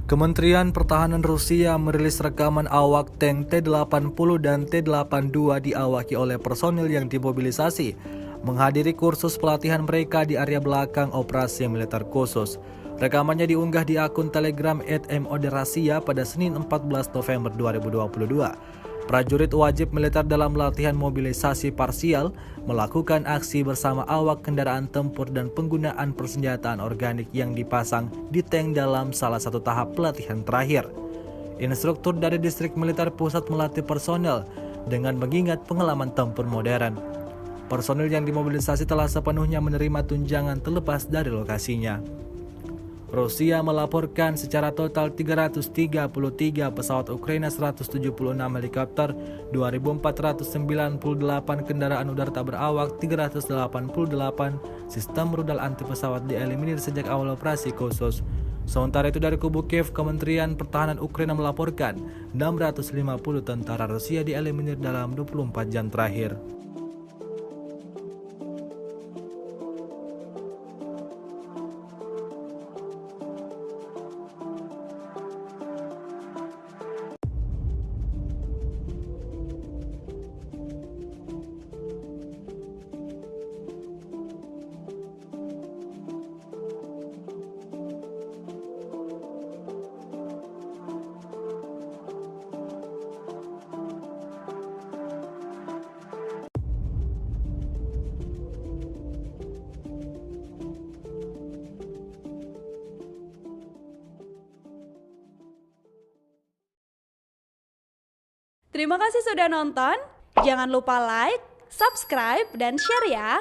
Kementerian Pertahanan Rusia merilis rekaman awak tank T-80 dan T-82 diawaki oleh personil yang dimobilisasi menghadiri kursus pelatihan mereka di area belakang operasi militer khusus. Rekamannya diunggah di akun Telegram @MOD-Rasia pada Senin 14 November 2022. Prajurit wajib militer dalam latihan mobilisasi parsial melakukan aksi bersama awak kendaraan tempur dan penggunaan persenjataan organik yang dipasang di tank dalam salah satu tahap pelatihan terakhir. Instruktur dari Distrik Militer Pusat melatih personel dengan mengingat pengalaman tempur modern. Personil yang dimobilisasi telah sepenuhnya menerima tunjangan terlepas dari lokasinya. Rusia melaporkan secara total 333 pesawat Ukraina, 176 helikopter, 2.498 kendaraan udara tak berawak, 388 sistem rudal anti pesawat dieliminir sejak awal operasi khusus. Sementara itu dari kubu Kiev, Kementerian Pertahanan Ukraina melaporkan 650 tentara Rusia dieliminir dalam 24 jam terakhir. Terima kasih sudah nonton. Jangan lupa like, subscribe, dan share ya.